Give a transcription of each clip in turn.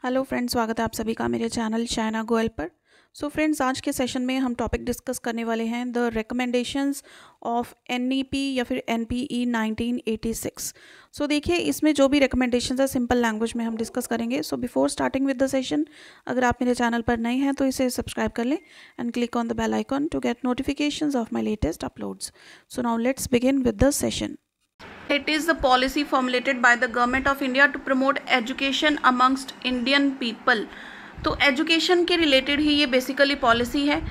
Hello friends, स्वागत है आप सभी का मेरे चैनल चाइना गोयल पर। सो फ्रेंड्स, आज के सेशन में हम टॉपिक डिस्कस करने वाले हैं द रिकमेंडेशंस ऑफ एनईपी या फिर एनपीई 1986। सो देखिए, इसमें जो भी रिकमेंडेशंस है सिंपल लैंग्वेज में हम डिस्कस करेंगे। So before starting with the session, अगर आप मेरे चैनल पर नए हैं तो इसे सब्सक्राइब कर लें and click on the bell icon to get notifications of my latest uploads. So now let's begin with the session. It is the policy formulated by the government of India to promote education amongst Indian people. तो education के related ही ये basically policy है.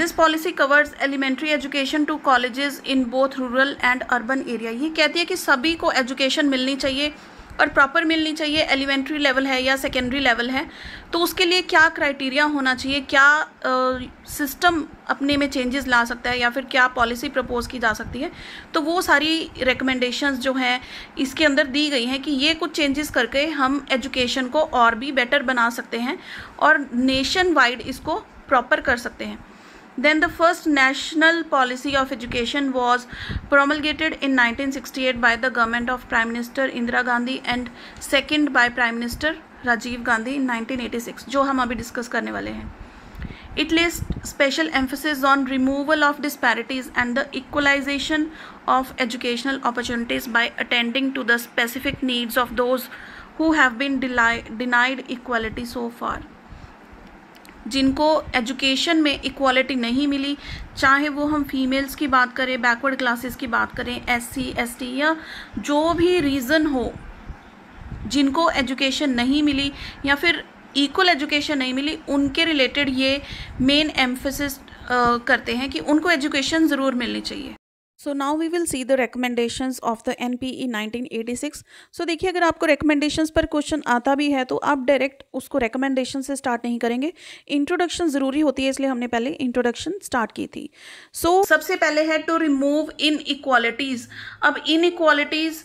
This policy covers elementary education to colleges in both rural and urban area. ये कहती है कि सभी को education मिलनी चाहिए और प्रॉपर मिलनी चाहिए। एलिमेंट्री लेवल है या सेकेंडरी लेवल है तो उसके लिए क्या क्राइटेरिया होना चाहिए, क्या सिस्टम अपने में चेंजेस ला सकता है या फिर क्या पॉलिसी प्रपोज की जा सकती है, तो वो सारी रिकमेंडेशंस जो हैं इसके अंदर दी गई हैं कि ये कुछ चेंजेस करके हम एजुकेशन को और भी बेटर बना सकते हैं और नेशन वाइड इसको प्रॉपर कर सकते हैं। Then the first national policy of education was promulgated in 1968 by the government of Prime Minister Indira Gandhi and second by Prime Minister Rajiv Gandhi in 1986, जो हम अभी डिस्कस करने वाले हैं। It lays special emphasis on removal of disparities and the equalization of educational opportunities by attending to the specific needs of those who have been denied equality so far. जिनको education में equality नहीं मिली, चाहे वो हम females की बात करें, backward classes की बात करें, एससी एसटी या जो भी रीज़न हो, जिनको एजुकेशन नहीं मिली या फिर इक्वल एजुकेशन नहीं मिली, उनके रिलेटेड ये मेन एम्फेसिस करते हैं कि उनको एजुकेशन ज़रूर मिलनी चाहिए। So now we will see the recommendations of the NPE 1986। So देखिए, अगर आपको रिकमेंडेशंस पर क्वेश्चन आता भी है तो आप डायरेक्ट उसको रिकमेंडेशन से स्टार्ट नहीं करेंगे, इंट्रोडक्शन ज़रूरी होती है, इसलिए हमने पहले इंट्रोडक्शन स्टार्ट की थी। सो सबसे पहले है टू रिमूव इन इक्वालिटीज़। अब इन इक्वालिटीज़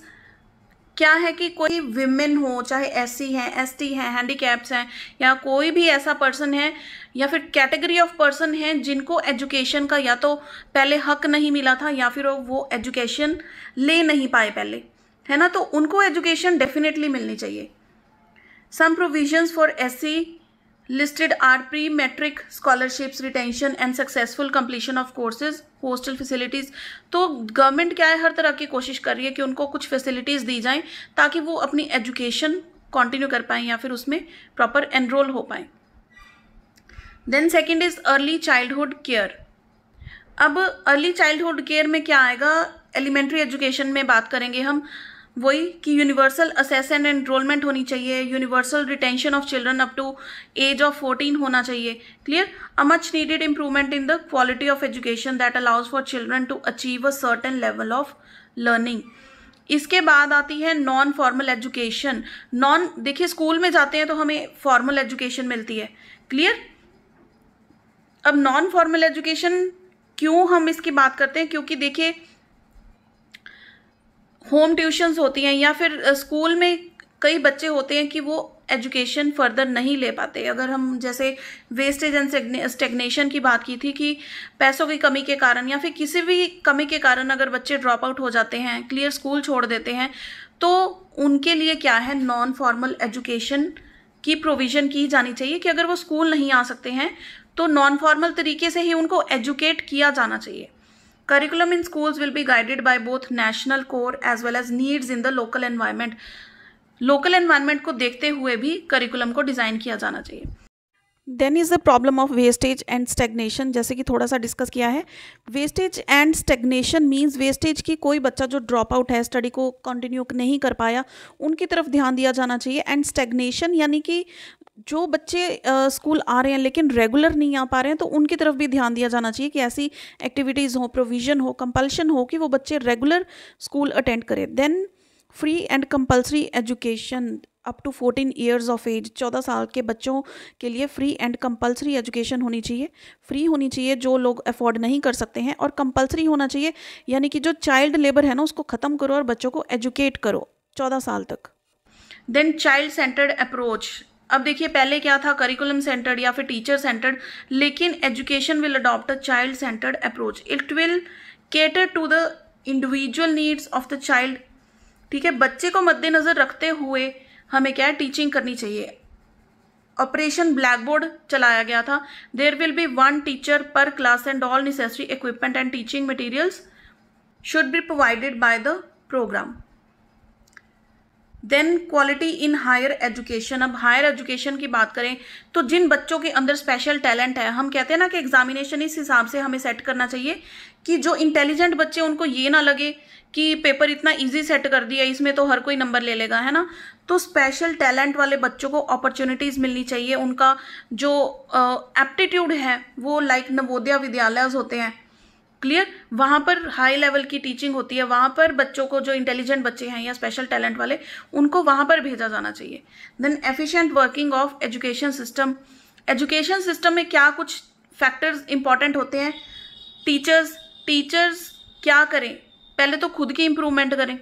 क्या है कि कोई विमेन हो, चाहे एससी हैं, एसटी हैं, हैंडीकैप्स हैं या कोई भी ऐसा पर्सन है या फिर कैटेगरी ऑफ पर्सन हैं जिनको एजुकेशन का या तो पहले हक नहीं मिला था या फिर वो एजुकेशन ले नहीं पाए पहले, है ना, तो उनको एजुकेशन डेफिनेटली मिलनी चाहिए। Some provisions for SC listed are pre-matric scholarships, retention and successful completion of courses, hostel facilities। तो गवर्नमेंट क्या है, हर तरह की कोशिश कर रही है कि उनको कुछ फैसिलिटीज़ दी जाएं ताकि वो अपनी एजुकेशन कंटिन्यू कर पाएँ या फिर उसमें प्रॉपर एनरोल हो पाएँ। Then second is early childhood care. अब अर्ली चाइल्डहुड केयर में क्या आएगा, एलिमेंट्री एजुकेशन में बात करेंगे हम वही कि यूनिवर्सल असेस एंड एनरोलमेंट होनी चाहिए, universal retention of children up to age of 14 होना चाहिए। Clear. A much needed improvement in the quality of education that allows for children to achieve a certain level of learning. इसके बाद आती है non formal education. देखिए, school में जाते हैं तो हमें फॉर्मल एजुकेशन मिलती है। क्लियर। अब नॉन फॉर्मल एजुकेशन क्यों हम इसकी बात करते हैं, क्योंकि देखिए होम ट्यूशन्स होती हैं या फिर स्कूल में कई बच्चे होते हैं कि वो एजुकेशन फर्दर नहीं ले पाते। अगर हम जैसे वेस्टेज एंड स्टेग्नेशन की बात की थी कि पैसों की कमी के कारण या फिर किसी भी कमी के कारण अगर बच्चे ड्रॉप आउट हो जाते हैं, क्लियर, स्कूल छोड़ देते हैं, तो उनके लिए क्या है, नॉन फॉर्मल एजुकेशन की प्रोविज़न की जानी चाहिए कि अगर वो स्कूल नहीं आ सकते हैं तो नॉन फॉर्मल तरीके से ही उनको एजुकेट किया जाना चाहिए। Curriculum in schools will be guided by both national core as well as needs in the local environment. Local environment को देखते हुए भी curriculum को डिज़ाइन किया जाना चाहिए। Then is the problem of wastage and stagnation, जैसे कि थोड़ा सा डिस्कस किया है। Wastage and stagnation means wastage की कोई बच्चा जो ड्रॉप आउट है, स्टडी को कंटिन्यू नहीं कर पाया, उनकी तरफ ध्यान दिया जाना चाहिए। एंड स्टेग्नेशन यानी कि जो बच्चे स्कूल आ रहे हैं लेकिन रेगुलर नहीं आ पा रहे हैं, तो उनकी तरफ भी ध्यान दिया जाना चाहिए कि ऐसी एक्टिविटीज़ हो, प्रोविज़न हो, कंपल्शन हो कि वो बच्चे रेगुलर स्कूल अटेंड करें। Then free and compulsory education up to 14 years of age. 14 साल के बच्चों के लिए फ्री एंड कंपल्सरी एजुकेशन होनी चाहिए। फ्री होनी चाहिए जो लोग अफोर्ड नहीं कर सकते हैं, और कंपल्सरी होना चाहिए यानी कि जो चाइल्ड लेबर है ना उसको ख़त्म करो और बच्चों को एजुकेट करो 14 साल तक। Then child centered approach. अब देखिए, पहले क्या था, करिकुलम सेंटर्ड या फिर टीचर सेंटर्ड, लेकिन education will adopt a child centered approach. It will cater to the individual needs of the child. ठीक है, बच्चे को मद्देनज़र रखते हुए हमें क्या है, टीचिंग करनी चाहिए। ऑपरेशन ब्लैक बोर्ड चलाया गया था। There will be 1 teacher per class and all necessary equipment and teaching materials should be provided by the program. Then quality in higher education. अब हायर एजुकेशन की बात करें तो जिन बच्चों के अंदर स्पेशल टैलेंट है, हम कहते हैं ना कि एग्जामिनेशन इस हिसाब से हमें सेट करना चाहिए कि जो इंटेलिजेंट बच्चे उनको ये ना लगे कि पेपर इतना इजी सेट कर दिया, इसमें तो हर कोई नंबर ले लेगा, है ना। तो स्पेशल टैलेंट वाले बच्चों को अपॉर्चुनिटीज़ मिलनी चाहिए। उनका जो एप्टीट्यूड है वो लाइक नवोदय विद्यालय होते हैं, क्लियर, वहाँ पर हाई लेवल की टीचिंग होती है। वहाँ पर बच्चों को, जो इंटेलिजेंट बच्चे हैं या स्पेशल टैलेंट वाले, उनको वहाँ पर भेजा जाना चाहिए। Then efficient working of education system. Education system में क्या कुछ फैक्टर्स इंपॉर्टेंट होते हैं? टीचर्स क्या करें? पहले तो खुद की इम्प्रूवमेंट करें,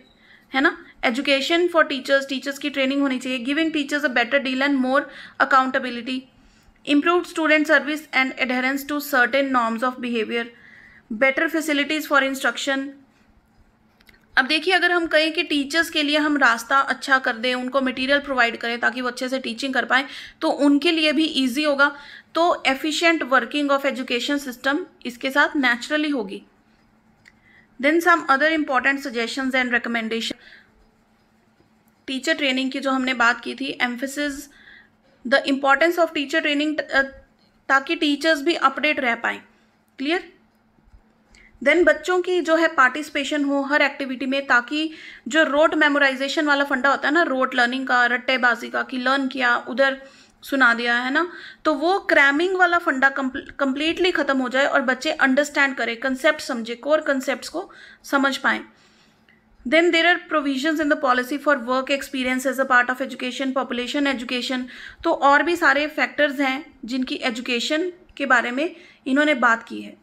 है ना। एजुकेशन फॉर टीचर्स की ट्रेनिंग होनी चाहिए। Giving teachers a better deal and more accountability. Improved student service and adherence to certain norms of behaviour. Better facilities for instruction. अब देखिए, अगर हम कहें कि टीचर्स के लिए हम रास्ता अच्छा कर दें, उनको मटेरियल प्रोवाइड करें ताकि वो अच्छे से टीचिंग कर पाएँ, तो उनके लिए भी इजी होगा। तो efficient working of education system इसके साथ नेचुरली होगी। Then some other important suggestions and recommendation. Teacher training की जो हमने बात की थी, emphasis the importance of teacher training, ताकि टीचर्स भी अपडेट रह पाएँ, क्लियर। देन बच्चों की जो है पार्टिसिपेशन हो हर एक्टिविटी में, ताकि जो रोट मेमोराइजेशन वाला फंडा होता है ना, रोट लर्निंग का, रट्टेबाजी का, कि लर्न किया उधर सुना दिया, है ना, तो वो क्रैमिंग वाला फंडा कंप्लीटली खत्म हो जाए और बच्चे अंडरस्टैंड करें, कंसेप्ट समझे, कोर कंसेप्ट्स को समझ पाएं। Then there are provisions in the policy for work experience as a part of education, population education. तो और भी सारे फैक्टर्स हैं जिनकी एजुकेशन के बारे में इन्होंने बात की है।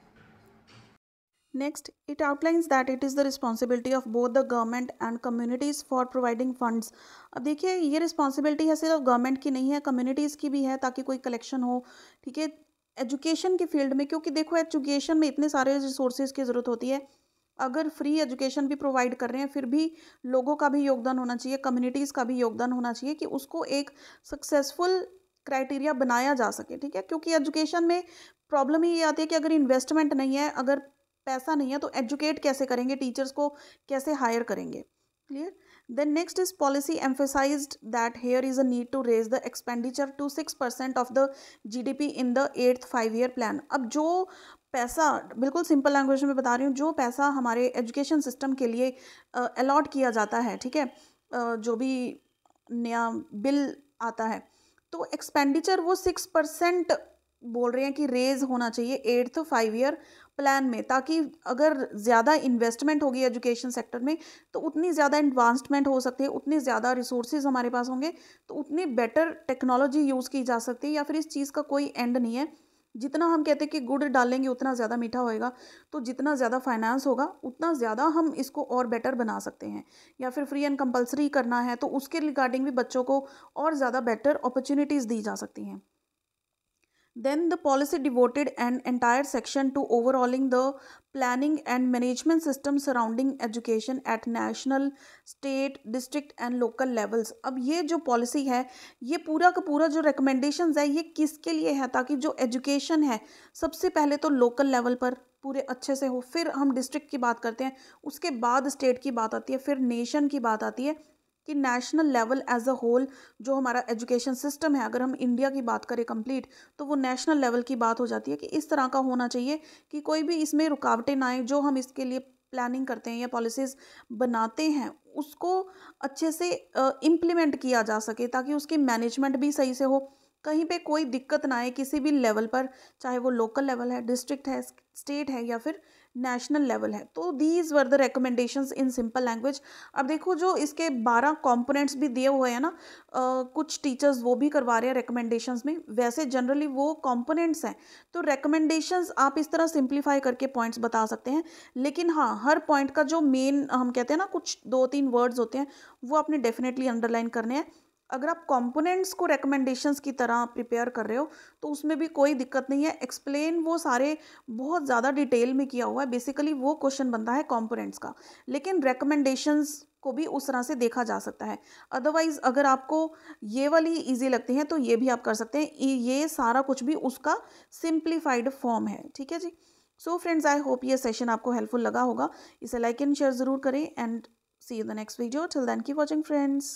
Next, it outlines that it is the responsibility of both the government and communities for providing funds. अब देखिए, ये रिस्पॉन्सिबिलिटी है सिर्फ गवर्नमेंट की नहीं है, कम्युनिटीज़ की भी है, ताकि कोई कलेक्शन हो, ठीक है, एजुकेशन के फील्ड में। क्योंकि देखो, एजुकेशन में इतने सारे रिसोर्सेज की ज़रूरत होती है। अगर फ्री एजुकेशन भी प्रोवाइड कर रहे हैं, फिर भी लोगों का भी योगदान होना चाहिए, कम्युनिटीज़ का भी योगदान होना चाहिए कि उसको एक सक्सेसफुल क्राइटेरिया बनाया जा सके, ठीक है। क्योंकि एजुकेशन में प्रॉब्लम ही ये आती है कि अगर इन्वेस्टमेंट नहीं है, अगर पैसा नहीं है, तो एजुकेट कैसे करेंगे, टीचर्स को कैसे हायर करेंगे, clear. Then next is policy emphasized that there is a need to raise the expenditure to 6% of the GDP in the 8th 5-year plan. अब जो पैसा, बिल्कुल सिंपल लैंग्वेज में बता रही हूँ, जो पैसा हमारे एजुकेशन सिस्टम के लिए अलॉट किया जाता है, ठीक है, जो भी नया बिल आता है, तो एक्सपेंडिचर वो 6% बोल रहे हैं कि रेज होना चाहिए 8th 5-year प्लान में, ताकि अगर ज़्यादा इन्वेस्टमेंट होगी एजुकेशन सेक्टर में तो उतनी ज़्यादा एडवांसमेंट हो सकती है, उतने ज़्यादा रिसोर्सेज हमारे पास होंगे, तो उतनी बेटर टेक्नोलॉजी यूज़ की जा सकती है। या फिर इस चीज़ का कोई एंड नहीं है। जितना हम कहते हैं कि गुड़ डालेंगे उतना ज़्यादा मीठा होएगा, तो जितना ज़्यादा फाइनेंस होगा उतना ज़्यादा हम इसको और बेटर बना सकते हैं। या फिर फ्री एंड कंपलसरी करना है तो उसके रिगार्डिंग भी बच्चों को और ज़्यादा बेटर अपॉर्चुनिटीज़ दी जा सकती हैं। Then the policy devoted an entire section to overhauling the planning and management system surrounding education at national, state, district and local levels. अब ये जो पॉलिसी है, ये पूरा का पूरा जो recommendations है, ये किसके लिए है? ताकि जो एजुकेशन है सबसे पहले तो लोकल लेवल पर पूरे अच्छे से हो, फिर हम डिस्ट्रिक्ट की बात करते हैं, उसके बाद स्टेट की बात आती है, फिर नेशन की बात आती है, कि national level as a whole जो हमारा एजुकेशन सिस्टम है, अगर हम इंडिया की बात करें कंप्लीट, तो वो नेशनल लेवल की बात हो जाती है कि इस तरह का होना चाहिए कि कोई भी इसमें रुकावटें ना आए। जो हम इसके लिए प्लानिंग करते हैं या पॉलिसीज़ बनाते हैं उसको अच्छे से इम्प्लीमेंट किया जा सके, ताकि उसकी मैनेजमेंट भी सही से हो, कहीं पे कोई दिक्कत ना आए किसी भी लेवल पर, चाहे वो लोकल लेवल है, डिस्ट्रिक्ट है, स्टेट है या फिर नेशनल लेवल है। तो these were the recommendations in simple language. अब देखो, जो इसके 12 कंपोनेंट्स भी दिए हुए हैं ना, कुछ टीचर्स वो भी करवा रहे हैं रिकमेंडेशंस में, वैसे जनरली वो कंपोनेंट्स हैं। तो रिकमेंडेशंस आप इस तरह सिंप्लीफाई करके पॉइंट्स बता सकते हैं, लेकिन हाँ, हर पॉइंट का जो मेन हम कहते हैं ना, कुछ 2-3 वर्ड्स होते हैं, वो आपने डेफिनेटली अंडरलाइन करने हैं। अगर आप कंपोनेंट्स को रिकमेंडेशंस की तरह प्रिपेयर कर रहे हो तो उसमें भी कोई दिक्कत नहीं है। एक्सप्लेन वो सारे बहुत ज़्यादा डिटेल में किया हुआ है, बेसिकली वो क्वेश्चन बनता है कंपोनेंट्स का। लेकिन रिकमेंडेशंस को भी उस तरह से देखा जा सकता है। अदरवाइज़ अगर आपको ये वाली ईज़ी लगती है तो ये भी आप कर सकते हैं। ये सारा कुछ भी उसका सिंप्लीफाइड फॉर्म है, ठीक है जी। सो फ्रेंड्स, आई होप ये सेशन आपको हेल्पफुल लगा होगा। इसे लाइक एंड शेयर ज़रूर करें and see you the next video. Till then keep watching friends.